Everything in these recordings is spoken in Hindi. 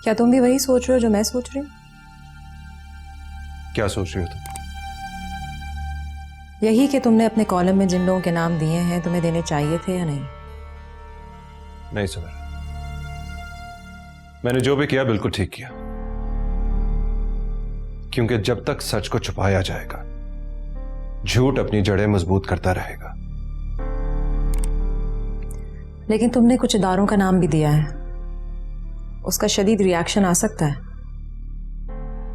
क्या तुम भी वही सोच रहे हो जो मैं सोच रही हूँ? क्या सोच रही हो तुम? यही कि तुमने अपने कॉलम में जिन लोगों के नाम दिए हैं तुम्हें देने चाहिए थे या नहीं? नहीं सुमेरा, मैंने जो भी किया बिल्कुल ठीक किया, क्योंकि जब तक सच को छुपाया जाएगा झूठ अपनी जड़ें मजबूत करता रहेगा। लेकिन तुमने कुछ इदारों का नाम भी दिया है, उसका शदीद रिएक्शन आ सकता है।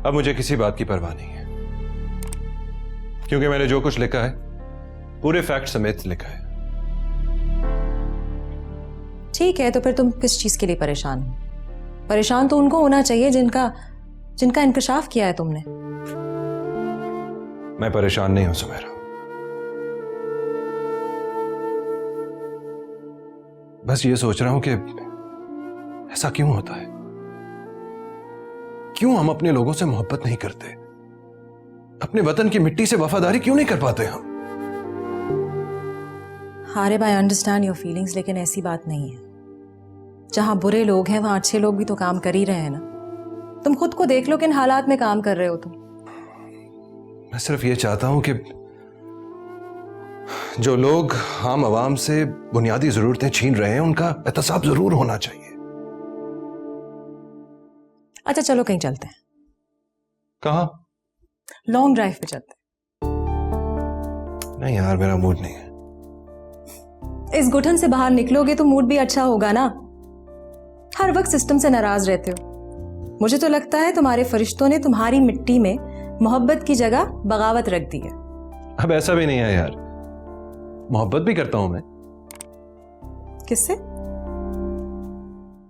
अब मुझे किसी बात की परवाह नहीं है, क्योंकि मैंने जो कुछ लिखा है पूरे फैक्ट समेत लिखा है। ठीक है, तो फिर तुम किस चीज के लिए परेशान हो? परेशान तो उनको होना चाहिए जिनका इंकशाफ किया है तुमने। मैं परेशान नहीं हूं सुमेरा, बस ये सोच रहा हूं कि ऐसा क्यों होता है, क्यों हम अपने लोगों से मोहब्बत नहीं करते, अपने वतन की मिट्टी से वफादारी क्यों नहीं कर पाते हम? Harib, I understand your feelings, लेकिन ऐसी बात नहीं है। जहां बुरे लोग हैं वहां अच्छे लोग भी तो काम कर ही रहे हैं ना। तुम खुद को देख लो किन हालात में काम कर रहे हो तुम। मैं सिर्फ ये चाहता हूं कि जो लोग आम आवाम से बुनियादी जरूरतें छीन रहे हैं उनका एहतसाब जरूर होना चाहिए। अच्छा चलो कहीं चलते हैं, कहां? लॉन्ग ड्राइव पे चलते नहीं यार, मेरा मूड नहीं है। हैं। इस घुटन से बाहर निकलोगे तो मूड भी अच्छा होगा ना। हर वक्त सिस्टम से नाराज रहते हो। मुझे तो लगता है तुम्हारे फरिश्तों ने तुम्हारी मिट्टी में मोहब्बत की जगह बगावत रख दी है। अब ऐसा भी नहीं है यार, मोहब्बत भी करता हूं मैं। किससे?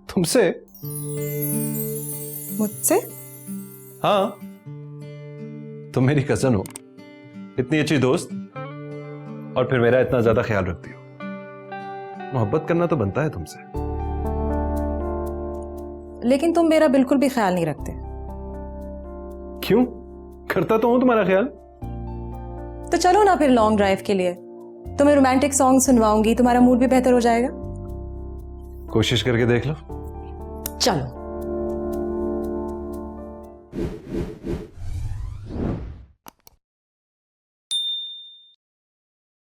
तुमसे। मुझसे? हाँ, तुम मेरी कजन हो, इतनी अच्छी दोस्त, और फिर मेरा इतना ज्यादा ख्याल रखती हो। मोहब्बत करना तो बनता है तुमसे। लेकिन तुम मेरा बिल्कुल भी ख्याल नहीं रखते। क्यों? करता तो हूं तुम्हारा ख्याल। तो चलो ना फिर लॉन्ग ड्राइव के लिए, तुम्हें रोमांटिक सॉन्ग सुनवाऊंगी, तुम्हारा मूड भी बेहतर हो जाएगा। कोशिश करके देख लो। चलो।